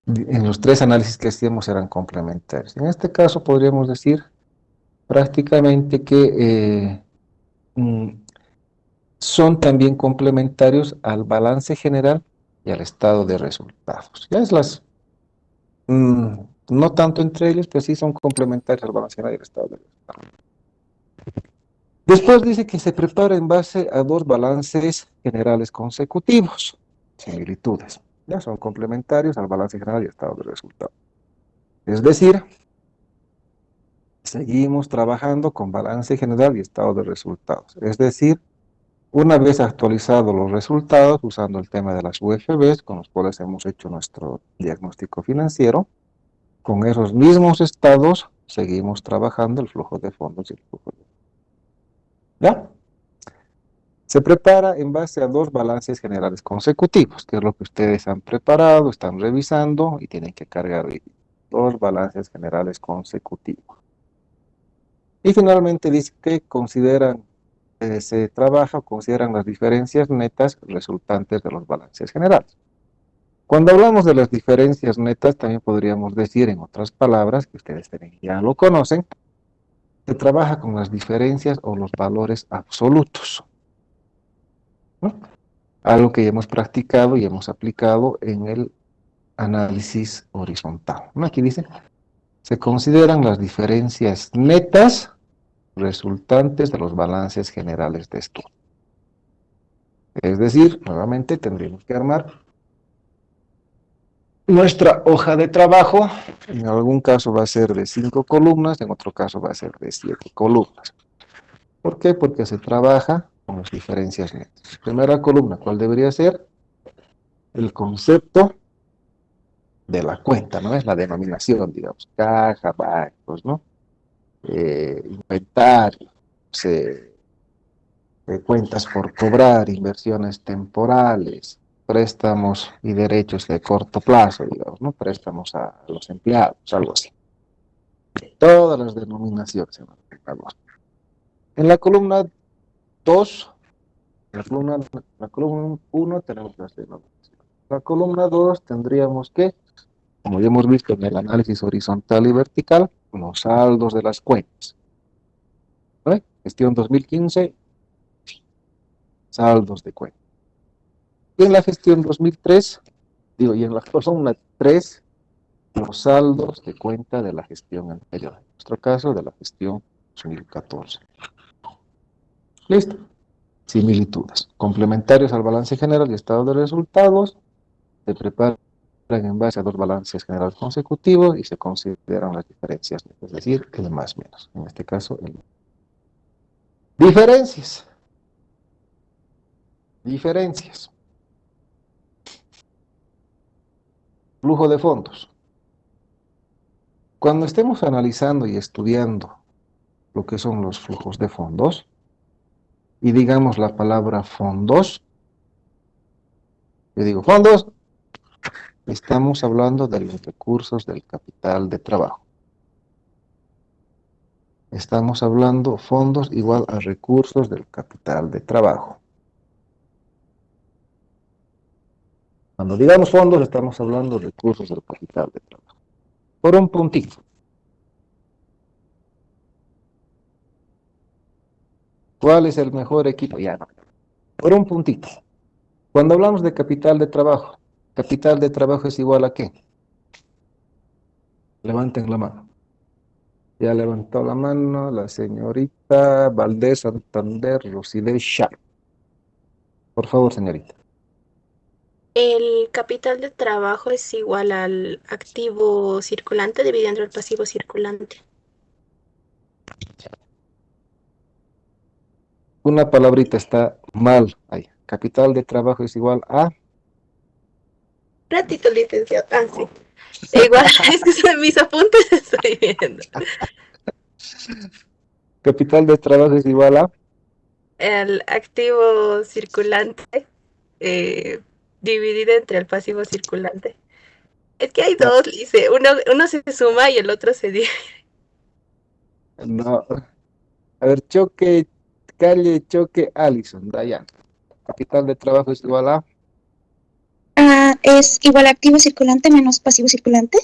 en los tres análisis que hacíamos eran complementarios. En este caso podríamos decir prácticamente que mm, son también complementarios al balance general y al estado de resultados. Ya es mm, no tanto entre ellos, pero sí son complementarios al balance general y al estado de resultados. Después dice que se prepara en base a dos balances generales consecutivos, similitudes. Ya son complementarios al balance general y estado de resultados. Es decir, seguimos trabajando con balance general y estado de resultados. Es decir, una vez actualizados los resultados, usando el tema de las UFBs, con los cuales hemos hecho nuestro diagnóstico financiero, con esos mismos estados seguimos trabajando el flujo de fondos y el flujo de... ¿Ya? Se prepara en base a dos balances generales consecutivos, que es lo que ustedes han preparado, están revisando y tienen que cargar hoy. Dos balances generales consecutivos. Y finalmente dice que consideran, se trabaja o consideran las diferencias netas resultantes de los balances generales. Cuando hablamos de las diferencias netas, también podríamos decir, en otras palabras, que ustedes también ya lo conocen, se trabaja con las diferencias o los valores absolutos, ¿no? Algo que ya hemos practicado y hemos aplicado en el análisis horizontal, ¿no? Aquí dice, se consideran las diferencias netas resultantes de los balances generales de estudio. Es decir, nuevamente tendríamos que armar nuestra hoja de trabajo. En algún caso va a ser de 5 columnas, en otro caso va a ser de 7 columnas. ¿Por qué? Porque se trabaja con las diferencias netas. Primera columna, ¿cuál debería ser? El concepto de la cuenta, ¿no? Es la denominación, digamos, caja, bancos, ¿no? Inventario, cuentas por cobrar, inversiones temporales, préstamos y derechos de corto plazo, digamos, ¿no? Préstamos a los empleados, algo así. Todas las denominaciones. En la columna 2, la columna 1 tenemos las denominaciones. La columna 2 tendríamos que, como ya hemos visto en el análisis horizontal y vertical, los saldos de las cuentas, ¿no? Gestión 2015, saldos de cuentas. Y en la gestión 2003, digo, y en la columna 3, los saldos de cuenta de la gestión anterior. En nuestro caso, de la gestión 2014. Listo. Similitudes. Complementarios al balance general y estado de resultados. Se preparan en base a dos balances generales consecutivos y se consideran las diferencias, es decir, el más menos. En este caso, el diferencias. Diferencias. Flujo de fondos. Cuando estemos analizando y estudiando lo que son los flujos de fondos, y digamos la palabra fondos, yo digo fondos, estamos hablando de los recursos del capital de trabajo. Estamos hablando fondos igual a recursos del capital de trabajo. Cuando digamos fondos, estamos hablando de recursos del capital de trabajo. Por un puntito. ¿Cuál es el mejor equipo? Ya no. Por un puntito. Cuando hablamos de capital de trabajo es igual a ¿qué? Levanten la mano. Ya levantó la mano la señorita Valdés Santander Rosidel Sharp. Por favor, señorita. El capital de trabajo es igual al activo circulante dividiendo el pasivo circulante. Una palabrita está mal ahí. Capital de trabajo es igual a... Ratito, licenciado. Ah, sí. Igual, es que son mis apuntes estoy viendo. Capital de trabajo es igual a... El activo circulante eh, dividido entre el pasivo circulante. Es que hay No, dos, dice, uno se suma y el otro se divide. no. A ver, choque, calle, choque, Allison, Dayan. Capital de trabajo es igual a... pregunta es igual a activo circulante menos pasivo circulante.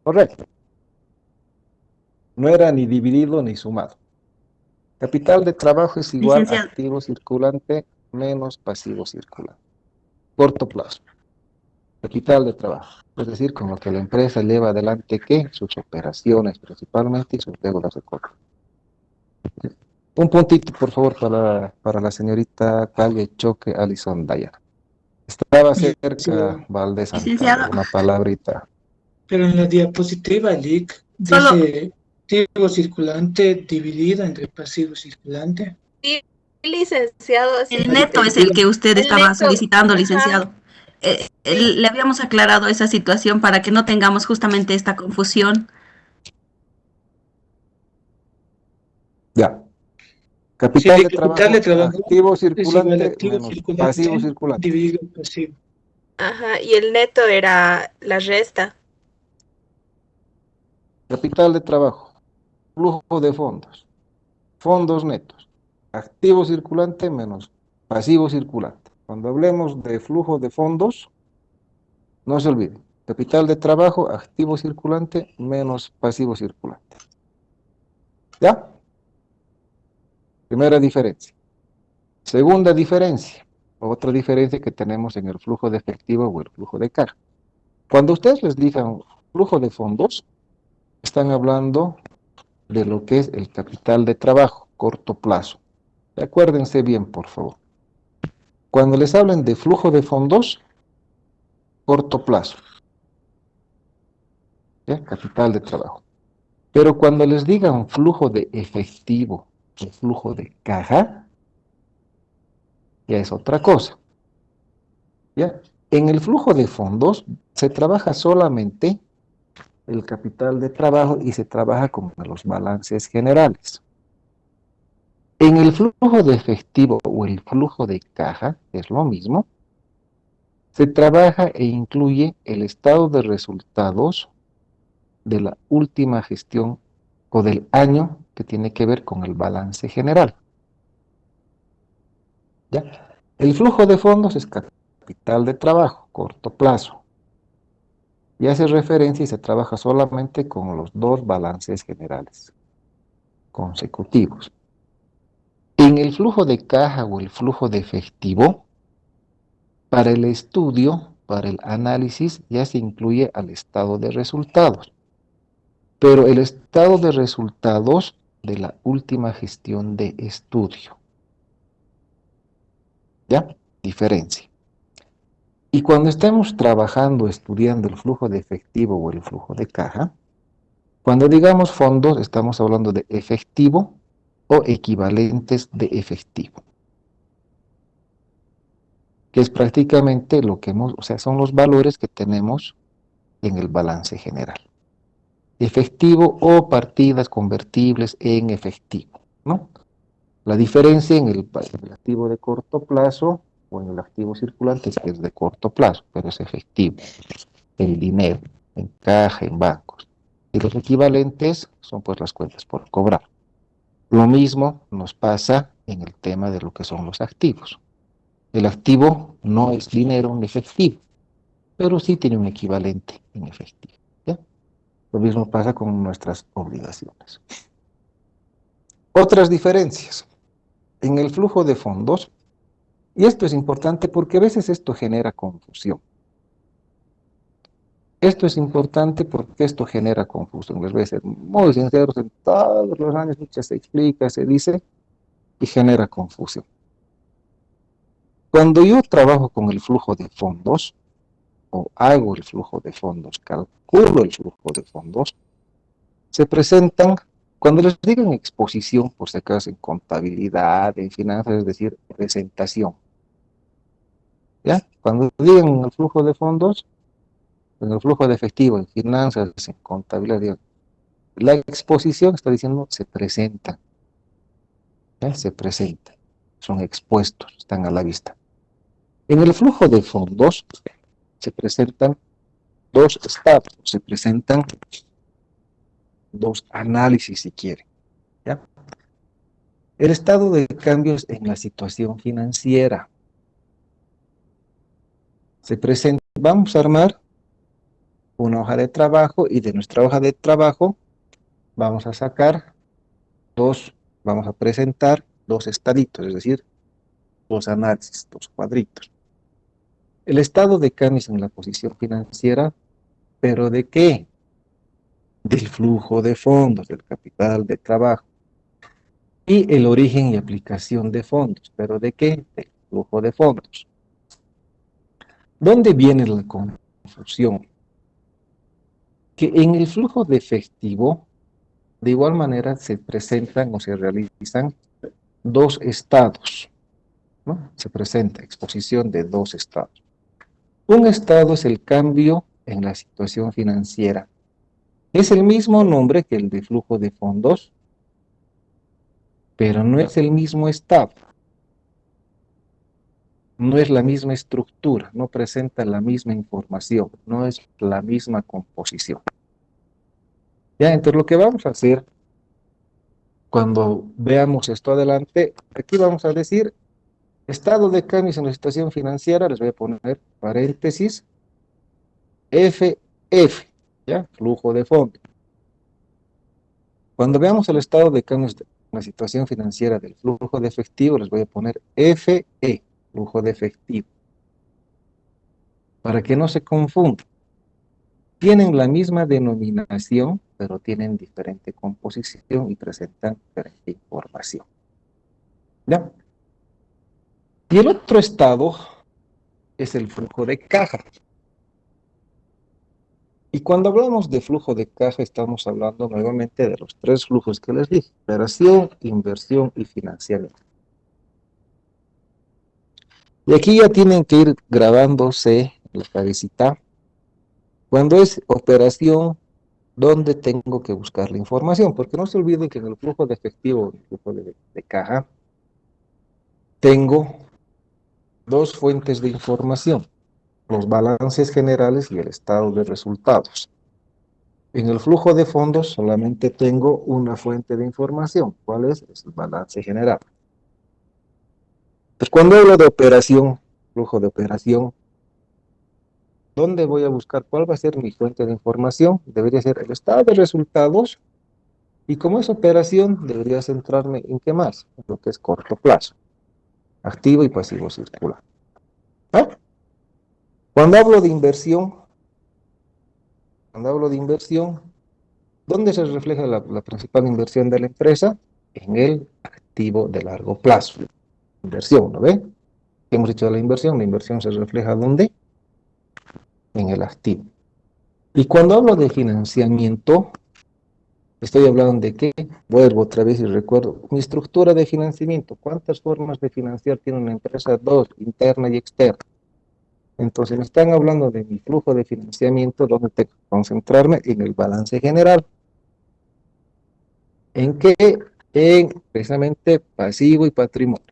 Correcto. No era ni dividido ni sumado. Capital de trabajo es igual a Licenciado. activo circulante menos pasivo circulante. Corto plazo. Capital de trabajo. Es decir, con lo que la empresa lleva adelante, ¿qué? Sus operaciones principalmente y sus deudas de cobro. Un puntito, por favor, para la señorita Calle Choque Alison Dayana. Estaba cerca Valdés Licenciado. Antauro, una palabrita. Pero en la diapositiva LIC Solo- dice activo circulante dividido entre pasivo circulante. Sí, licenciado, sí. El neto es el que usted El estaba neto, solicitando, ajá. licenciado. Le habíamos aclarado esa situación para que no tengamos justamente esta confusión. Ya. Sí, Capital de capital de trabajo, trabajo activo es igual a circulante activo menos circulante pasivo circulante. dividido en pasivo. Ajá, y el neto era la resta. Capital de trabajo, flujo de fondos, fondos netos, activo circulante menos pasivo circulante. Cuando hablemos de flujo de fondos, no se olviden, capital de trabajo, activo circulante menos pasivo circulante. ¿Ya? Primera diferencia. Segunda diferencia, otra diferencia que tenemos en el flujo de efectivo o el flujo de caja. Cuando ustedes les digan flujo de fondos, están hablando de lo que es el capital de trabajo, corto plazo. Acuérdense bien, por favor. Cuando les hablen de flujo de fondos, corto plazo. ¿Ya? Capital de trabajo. Pero cuando les digan flujo de efectivo o flujo de caja, ya es otra cosa. ¿Ya? En el flujo de fondos se trabaja solamente el capital de trabajo y se trabaja con los balances generales. En el flujo de efectivo o el flujo de caja, que es lo mismo, se trabaja e incluye el estado de resultados de la última gestión o del año que tiene que ver con el balance general. ¿Ya? El flujo de fondos es capital de trabajo, corto plazo. Y hace referencia y se trabaja solamente con los dos balances generales consecutivos. En el flujo de caja o el flujo de efectivo, para el estudio, para el análisis, ya se incluye al estado de resultados. Pero el estado de resultados de la última gestión de estudio. ¿Ya? Diferencia. Y cuando estemos trabajando, estudiando el flujo de efectivo o el flujo de caja, cuando digamos fondos, estamos hablando de efectivo o equivalentes de efectivo, que es prácticamente lo que hemos, o sea, son los valores que tenemos en el balance general. Efectivo o partidas convertibles en efectivo, ¿no? La diferencia en el activo de corto plazo o en el activo circulante es que es de corto plazo, pero es efectivo, el dinero, en caja, en bancos. Y los equivalentes son pues las cuentas por cobrar. Lo mismo nos pasa en el tema de lo que son los activos. El activo no es dinero en efectivo, pero sí tiene un equivalente en efectivo. ¿Ya? Lo mismo pasa con nuestras obligaciones. Otras diferencias. En el flujo de fondos, y esto es importante porque a veces esto genera confusión. Esto es importante porque esto genera confusión. Les voy a ser muy sinceros, en todos los años se explica, se dice y genera confusión. Cuando yo trabajo con el flujo de fondos, o hago el flujo de fondos, calculo el flujo de fondos, se presentan, cuando les digan exposición, por si acaso en contabilidad, en finanzas, es decir, presentación. ¿Ya? Cuando digan el flujo de fondos, en el flujo de efectivo, en finanzas, en contabilidad, digo, la exposición está diciendo se presenta, ¿ya? Se presenta, son expuestos, están a la vista. En el flujo de fondos se presentan dos estados, se presentan dos análisis si quieren, ¿ya? El estado de cambios en la situación financiera. Vamos a armar una hoja de trabajo y de nuestra hoja de trabajo vamos a sacar vamos a presentar dos estaditos, es decir, dos análisis, dos cuadritos. El estado de cambios en la posición financiera, ¿pero de qué? Del flujo de fondos, del capital de trabajo. Y el origen y aplicación de fondos, ¿pero de qué? Del flujo de fondos. ¿Dónde viene la confusión? Que en el flujo de efectivo, de igual manera se presentan o se realizan dos estados, ¿no? Se presenta exposición de dos estados. Un estado es el cambio en la situación financiera. Es el mismo nombre que el de flujo de fondos, pero no es el mismo estado. No es la misma estructura, no presenta la misma información, no es la misma composición. Ya, entonces lo que vamos a hacer cuando veamos esto adelante, aquí vamos a decir estado de cambios en la situación financiera, les voy a poner paréntesis, FF, ¿ya? Flujo de fondos. Cuando veamos el estado de cambios en la situación financiera del flujo de efectivo, les voy a poner FE, flujo de efectivo. Para que no se confunda. Tienen la misma denominación, pero tienen diferente composición y presentan diferente información. ¿Ya? Y el otro estado es el flujo de caja. Y cuando hablamos de flujo de caja, estamos hablando nuevamente de los tres flujos que les dije: operación, inversión y financiamiento. Y aquí ya tienen que ir grabándose la cabecita. Cuando es operación, ¿dónde tengo que buscar la información? Porque no se olviden que en el flujo de efectivo, el flujo de caja, tengo dos fuentes de información: los balances generales y el estado de resultados. En el flujo de fondos solamente tengo una fuente de información. ¿Cuál es? Es el balance general. Pues cuando hablo de operación, flujo de operación, ¿dónde voy a buscar? ¿Cuál va a ser mi fuente de información? Debería ser el estado de resultados. Y como es operación, debería centrarme en qué más, en lo que es corto plazo, activo y pasivo circular. ¿Ah? Cuando hablo de inversión, ¿dónde se refleja la principal inversión de la empresa? En el activo de largo plazo. Inversión, ¿no ve? ¿Qué hemos dicho de la inversión? La inversión se refleja ¿dónde? En el activo. Y cuando hablo de financiamiento, estoy hablando de qué. Vuelvo otra vez y recuerdo mi estructura de financiamiento. ¿Cuántas formas de financiar tiene una empresa? Dos, interna y externa. Entonces me están hablando de mi flujo de financiamiento, donde tengo que concentrarme en el balance general. ¿En qué? En precisamente pasivo y patrimonio.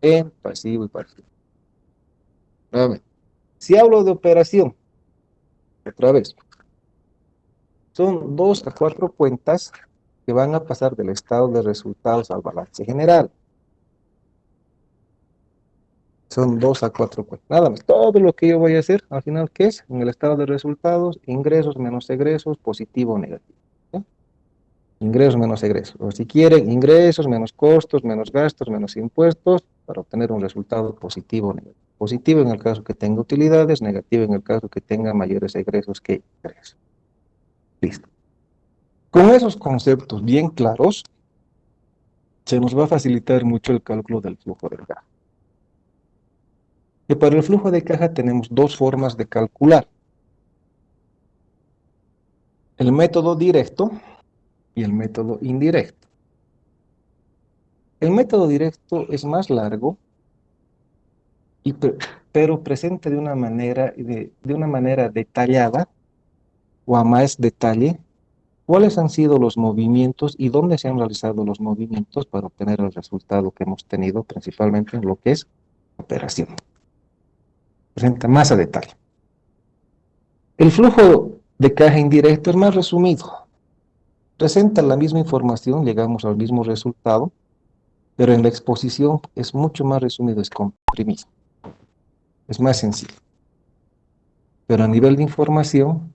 En pasivo y patrimonio. Nuevamente, si hablo de operación, otra vez, son 2 a 4 cuentas que van a pasar del estado de resultados al balance general. Son 2 a 4 cuentas. Nada más. Todo lo que yo voy a hacer, al final, ¿qué es? En el estado de resultados, ingresos menos egresos, positivo o negativo. ¿Sí? Ingresos menos egresos. O si quieren, ingresos menos costos, menos gastos, menos impuestos, para obtener un resultado positivo o negativo. Positivo en el caso que tenga utilidades, negativo en el caso que tenga mayores egresos que ingresos. Listo. Con esos conceptos bien claros, se nos va a facilitar mucho el cálculo del flujo de caja. Y para el flujo de caja tenemos dos formas de calcular: el método directo y el método indirecto. El método directo es más largo, pero presenta de una manera detallada o a más detalle cuáles han sido los movimientos y dónde se han realizado los movimientos para obtener el resultado que hemos tenido, principalmente en lo que es operación. Presenta más a detalle. El flujo de caja indirecto es más resumido. Presenta la misma información, llegamos al mismo resultado, pero en la exposición es mucho más resumido, es comprimido. Es más sencillo. Pero a nivel de información,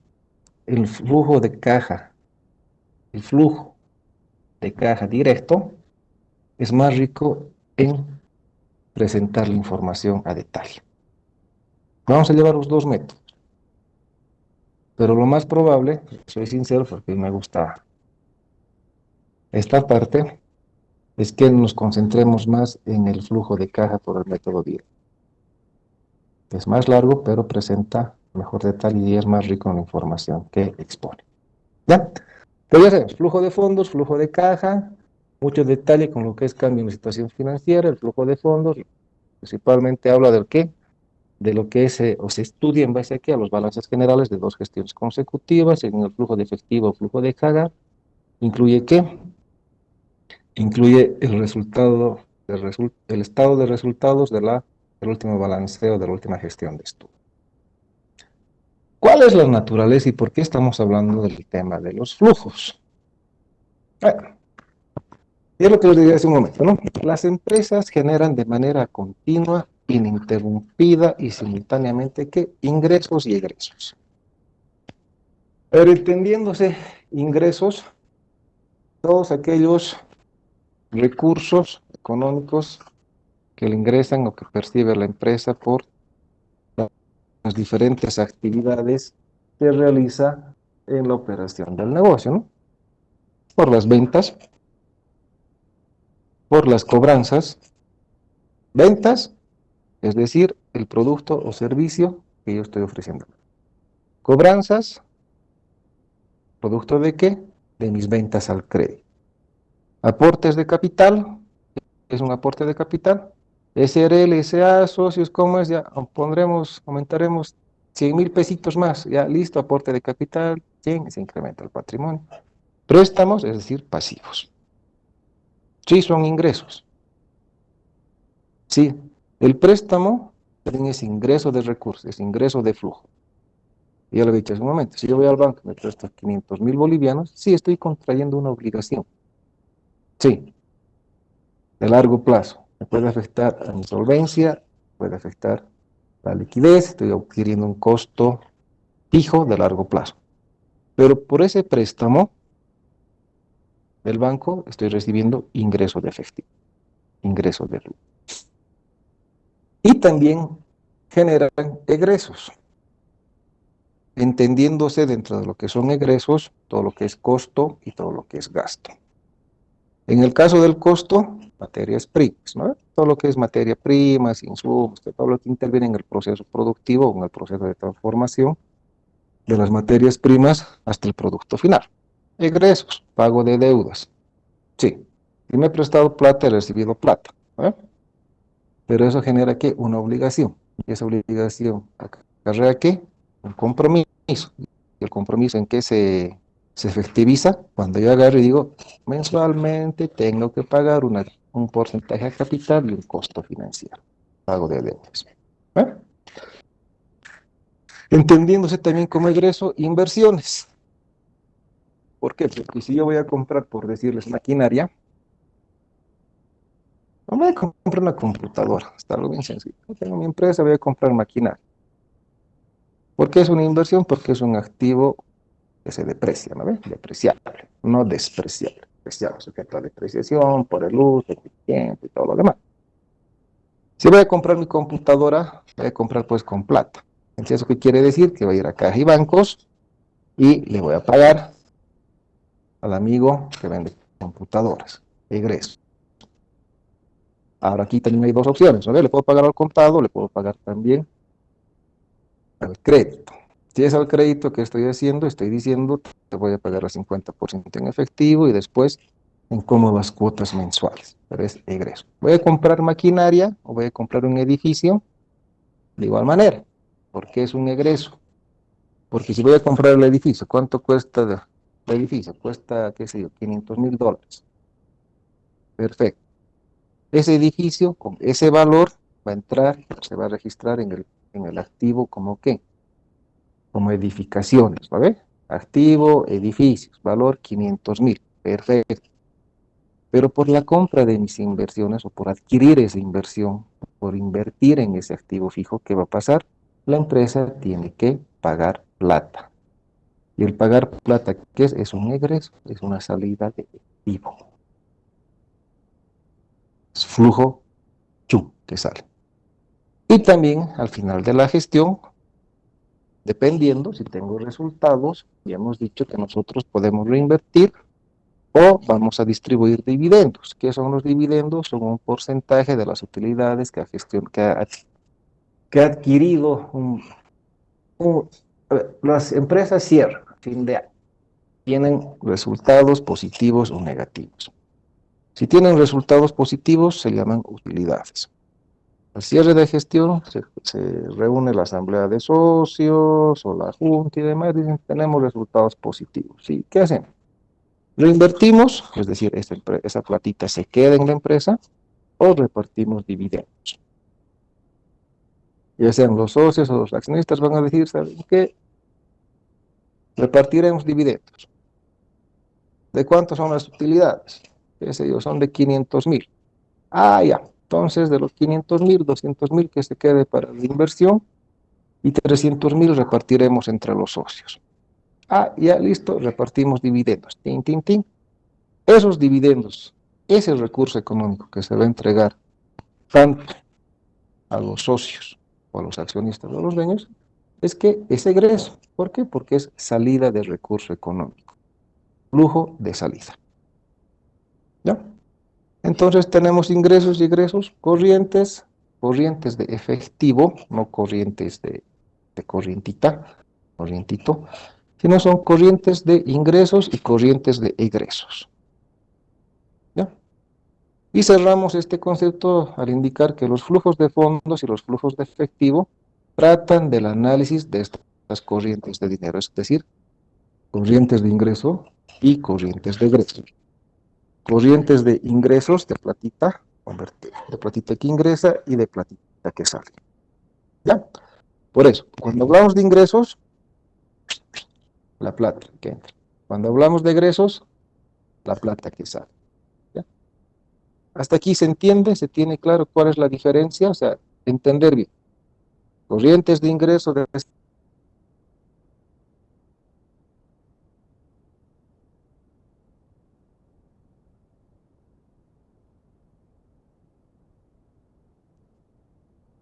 el flujo de caja directo es más rico en presentar la información a detalle. Vamos a llevar los dos métodos. Pero lo más probable, soy sincero porque me gusta esta parte, es que nos concentremos más en el flujo de caja por el método directo. Es más largo, pero presenta mejor detalle y es más rico en la información que expone. ¿Ya? Pero ya sabemos, flujo de fondos, flujo de caja, mucho detalle con lo que es cambio en la situación financiera, el flujo de fondos, principalmente habla del qué, de lo que es, o se estudia en base a qué, a los balances generales de 2 gestiones consecutivas, en el flujo de efectivo o flujo de caja, incluye qué, incluye el resultado, el estado de resultados del último balanceo, de la última gestión de estudio. ¿Cuál es la naturaleza y por qué estamos hablando del tema de los flujos? Bueno, y es lo que les dije hace un momento, ¿no? Las empresas generan de manera continua, ininterrumpida y simultáneamente, ¿qué? Ingresos y egresos. Pero entendiéndose ingresos, todos aquellos recursos económicos que le ingresan o que percibe la empresa por las diferentes actividades que realiza en la operación del negocio, ¿no? Por las ventas, por las cobranzas, ventas, es decir, el producto o servicio que yo estoy ofreciendo. Cobranzas, ¿producto de qué? De mis ventas al crédito. Aportes de capital, ¿es un aporte de capital? SRL, SA, socios, ¿cómo es? Ya aumentaremos 100,000 pesitos más, ya listo, aporte de capital, 100, se incrementa el patrimonio. Préstamos, es decir, pasivos. Sí, son ingresos. Sí, el préstamo también es ingreso de recursos, es ingreso de flujo. Ya lo he dicho hace un momento, si yo voy al banco y me presto 500,000 bolivianos, sí estoy contrayendo una obligación. Sí, de largo plazo. Me puede afectar a mi solvencia, puede afectar la liquidez, estoy adquiriendo un costo fijo de largo plazo. Pero por ese préstamo del banco estoy recibiendo ingreso de efectivo, ingreso de flujo. Y también generan egresos, entendiéndose dentro de lo que son egresos, todo lo que es costo y todo lo que es gasto. En el caso del costo, materias primas, ¿no? Todo lo que es materia prima, insumos, todo lo que interviene en el proceso productivo, en el proceso de transformación de las materias primas hasta el producto final. Egresos, pago de deudas. Sí, si me he prestado plata, he recibido plata, ¿eh? Pero eso genera ¿qué? Una obligación. Y esa obligación acarrea ¿qué? Un compromiso. ¿Y el compromiso en qué se efectiviza? Cuando yo agarro y digo, mensualmente tengo que pagar un porcentaje de capital y un costo financiero. Pago de deudas. ¿Eh? Entendiéndose también como egreso, inversiones. ¿Por qué? Porque si yo voy a comprar, por decirles, maquinaria, no voy a comprar una computadora, está algo bien sencillo. Yo tengo mi empresa, voy a comprar maquinaria. ¿Por qué es una inversión? Porque es un activo que se deprecia, ¿no ves? Depreciable, no despreciable. Despreciable, sujeto a depreciación por el uso, el tiempo y todo lo demás. Si voy a comprar mi computadora, voy a comprar pues con plata. Entonces, ¿eso qué quiere decir? Que voy a ir a caja y bancos y le voy a pagar al amigo que vende computadoras, egreso. Ahora aquí también hay dos opciones, ¿no? Le puedo pagar al contado, le puedo pagar también al crédito. Si es al crédito que estoy haciendo, estoy diciendo, te voy a pagar el 50% en efectivo y después en cómodas cuotas mensuales, pero es egreso. Voy a comprar maquinaria o voy a comprar un edificio de igual manera, porque es un egreso. Porque si voy a comprar el edificio, ¿cuánto cuesta el edificio? Cuesta, qué sé yo, $500,000. Perfecto. Ese edificio, con ese valor, va a entrar, se va a registrar en el activo como qué, como edificaciones, ¿va a ver? Activo, edificios, valor 500,000. Perfecto. Pero por la compra de mis inversiones o por adquirir esa inversión, por invertir en ese activo fijo, ¿qué va a pasar? La empresa tiene que pagar plata. Y el pagar plata, ¿qué es? Es un egreso, es una salida de activo. Es flujo que sale. Y también al final de la gestión, dependiendo si tengo resultados, ya hemos dicho que nosotros podemos reinvertir o vamos a distribuir dividendos. ¿Qué son los dividendos? Son un porcentaje de las utilidades que ha adquirido las empresas cierran a fin de año. Tienen resultados positivos o negativos. Si tienen resultados positivos, se llaman utilidades. Al cierre de gestión se reúne la asamblea de socios o la junta y demás, dicen, tenemos resultados positivos. ¿Sí? ¿Qué hacemos? Reinvertimos, es decir, esa platita se queda en la empresa, o repartimos dividendos. Ya sean los socios o los accionistas van a decir, ¿saben qué? Repartiremos dividendos. ¿De cuánto son las utilidades? ¿Qué sé yo? Son de 500,000. Ah, ya. Entonces, de los 500,000, 200,000 que se quede para la inversión y 300,000 repartiremos entre los socios. Ah, ya listo, repartimos dividendos. Tin, tin, tin. Esos dividendos, ese recurso económico que se va a entregar tanto a los socios o a los accionistas o a los dueños, es que es egreso. ¿Por qué? Porque es salida de recurso económico, flujo de salida. ¿Ya? Entonces tenemos ingresos y egresos corrientes, corrientes de efectivo, no corrientes de corrientito, sino son corrientes de ingresos y corrientes de egresos. ¿Ya? Y cerramos este concepto al indicar que los flujos de fondos y los flujos de efectivo tratan del análisis de estas corrientes de dinero, es decir, corrientes de ingreso y corrientes de egresos. Corrientes de ingresos de platita, de platita que ingresa y de platita que sale. ¿Ya? Por eso, cuando hablamos de ingresos, la plata que entra. Cuando hablamos de egresos, la plata que sale. ¿Ya? Hasta aquí se entiende, se tiene claro cuál es la diferencia, o sea, entender bien. Corrientes de ingreso de...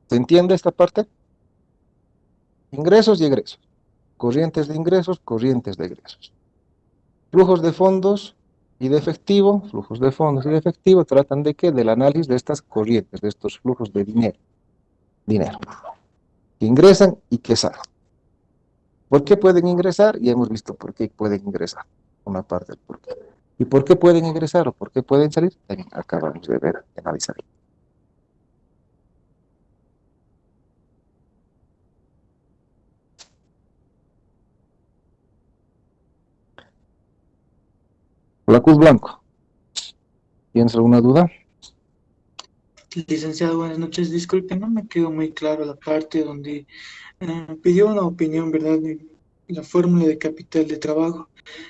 ¿Se entiende esta parte? Ingresos y egresos. Corrientes de ingresos, corrientes de egresos. Flujos de fondos y de efectivo, flujos de fondos y de efectivo tratan de qué? Del análisis de estas corrientes, de estos flujos de dinero, que ingresan y que salen. ¿Por qué pueden ingresar? Ya hemos visto por qué pueden ingresar, una parte del por qué. ¿Y por qué pueden ingresar o por qué pueden salir? También acabamos de ver, de analizar. La Cruz Blanco, ¿tienes alguna duda? Licenciado, buenas noches. Disculpe, no me quedó muy claro la parte donde pidió una opinión, ¿verdad?, de la fórmula de capital de trabajo.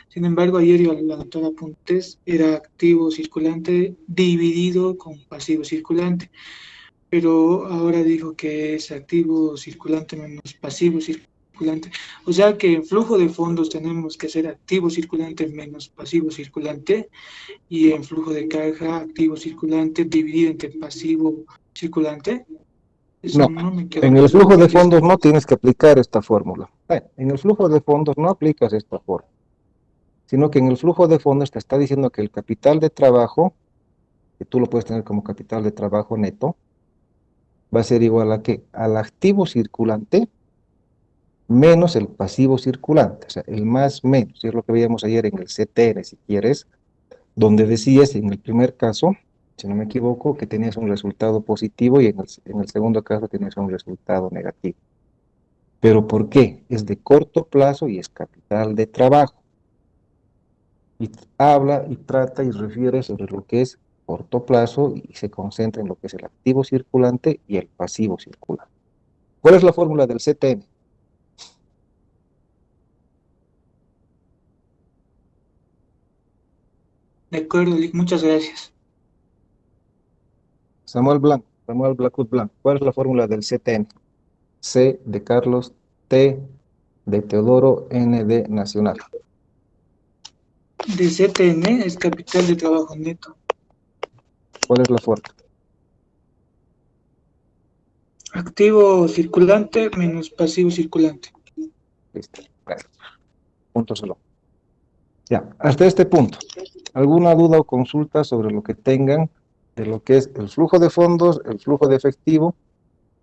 Sin embargo, ayer yo al anotar apuntes era activo circulante dividido con pasivo circulante, pero ahora dijo que es activo circulante menos pasivo circulante. O sea que en flujo de fondos tenemos que ser activo circulante menos pasivo circulante, y en flujo de caja activo circulante dividido entre pasivo circulante. Eso No, no me quedó en muy el claro. flujo de Gracias. fondos no tienes que aplicar esta fórmula. En el flujo de fondos no aplicas esta fórmula, sino que en el flujo de fondos te está diciendo que el capital de trabajo, que tú lo puedes tener como capital de trabajo neto, va a ser igual a ¿qué? Al activo circulante menos el pasivo circulante, o sea, el más menos, y es lo que veíamos ayer en el CTN, si quieres, donde decías en el primer caso, si no me equivoco, que tenías un resultado positivo y en el segundo caso tenías un resultado negativo. ¿Pero por qué? Es de corto plazo y es capital de trabajo. Y habla y trata y refiere sobre lo que es corto plazo y se concentra en lo que es el activo circulante y el pasivo circulante. ¿Cuál es la fórmula del CTN? De acuerdo, Lick, muchas gracias. Samuel Blackwood Blanco. ¿Cuál es la fórmula del CTN? C de Carlos, T de Teodoro, N de Nacional. De CTN es capital de trabajo neto. ¿Cuál es la fórmula? Activo circulante menos pasivo circulante. Listo. Gracias. Punto solo. Ya, hasta este punto. ¿Alguna duda o consulta sobre lo que tengan de lo que es el flujo de fondos, el flujo de efectivo,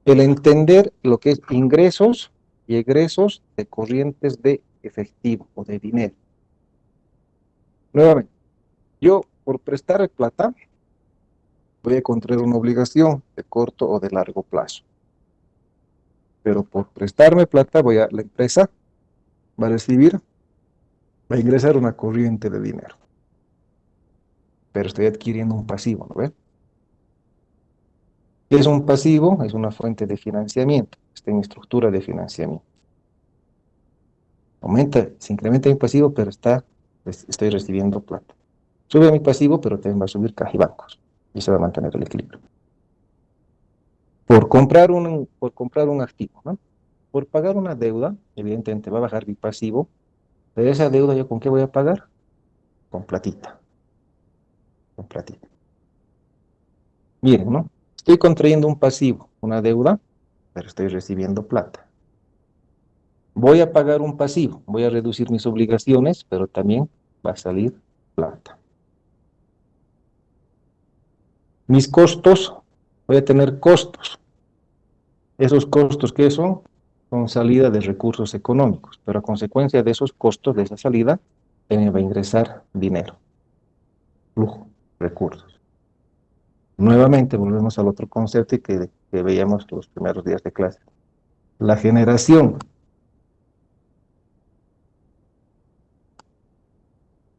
el entender lo que es ingresos y egresos de corrientes de efectivo o de dinero? Nuevamente, yo por prestar plata voy a contraer una obligación de corto o de largo plazo. Pero por prestarme plata la empresa va a recibir, va a ingresar una corriente de dinero. Pero estoy adquiriendo un pasivo, ¿no ves? ¿Qué es un pasivo? Es una fuente de financiamiento. Está en mi estructura de financiamiento. Se incrementa mi pasivo, pero estoy recibiendo plata. Sube mi pasivo, pero también va a subir caja y bancos. Y se va a mantener el equilibrio. Por comprar un activo, ¿no? Por pagar una deuda, evidentemente va a bajar mi pasivo, pero esa deuda ¿yo con qué voy a pagar? Con platita. Con platita. Miren, ¿no? Estoy contrayendo un pasivo, una deuda, pero estoy recibiendo plata. Voy a pagar un pasivo, voy a reducir mis obligaciones, pero también va a salir plata. Mis costos, voy a tener costos. Esos costos, ¿qué son? Son salida de recursos económicos, pero a consecuencia de esos costos, de esa salida, me va a ingresar dinero, flujo, recursos. Nuevamente volvemos al otro concepto que veíamos los primeros días de clase. La generación.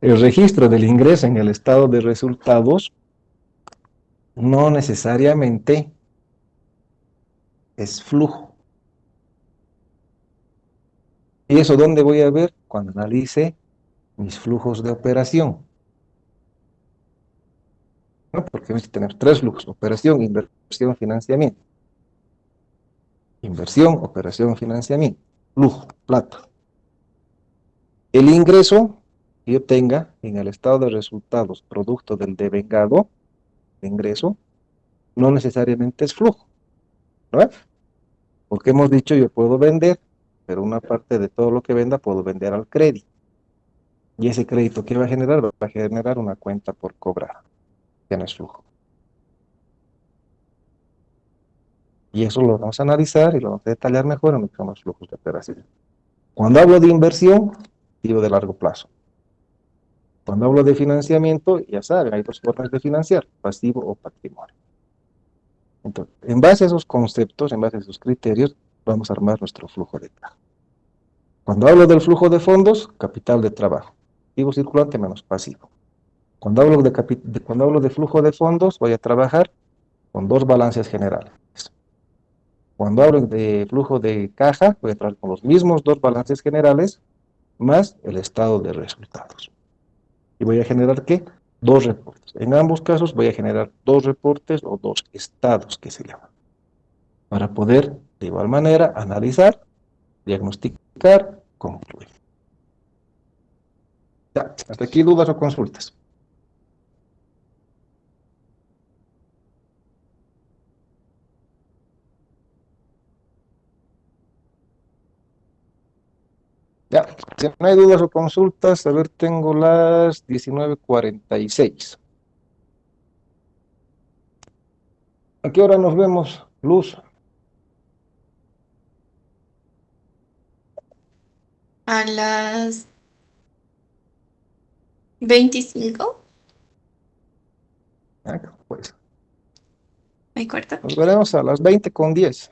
El registro del ingreso en el estado de resultados no necesariamente es flujo. ¿Y eso dónde voy a ver? Cuando analice mis flujos de operación. ¿No? Porque voy a tener tres flujos: operación, inversión, financiamiento. Inversión, operación, financiamiento. Flujo, plata. El ingreso que yo tenga en el estado de resultados producto del devengado de ingreso no necesariamente es flujo, ¿no? Porque hemos dicho yo puedo vender, pero una parte de todo lo que venda puedo vender al crédito. Y ese crédito, ¿qué va a generar? Va a generar una cuenta por cobrar, que no es flujo. Y eso lo vamos a analizar y lo vamos a detallar mejor en lo que son los flujos de operación. Cuando hablo de inversión, digo de largo plazo. Cuando hablo de financiamiento, ya saben, hay dos formas de financiar: pasivo o patrimonio. Entonces, en base a esos conceptos, en base a esos criterios, vamos a armar nuestro flujo de caja. Cuando hablo del flujo de fondos, capital de trabajo. Activo circulante menos pasivo. Cuando hablo de flujo de fondos, voy a trabajar con dos balances generales. Cuando hablo de flujo de caja, voy a trabajar con los mismos dos balances generales, más el estado de resultados. Y voy a generar, ¿qué? Dos reportes. En ambos casos voy a generar dos reportes o dos estados, que se llaman, para poder, de igual manera, analizar, diagnosticar, concluir. Ya, hasta aquí dudas o consultas. Ya, si no hay dudas o consultas, a ver, tengo las 19:46. ¿A qué hora nos vemos, Luz? A las 25. Pues ¿Me corta? nos veremos a las 20:10.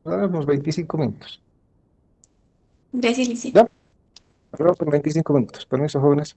Daremos 25 minutos. Gracias, Licia. Ya, nos vemos en 25 minutos. Permiso, jóvenes.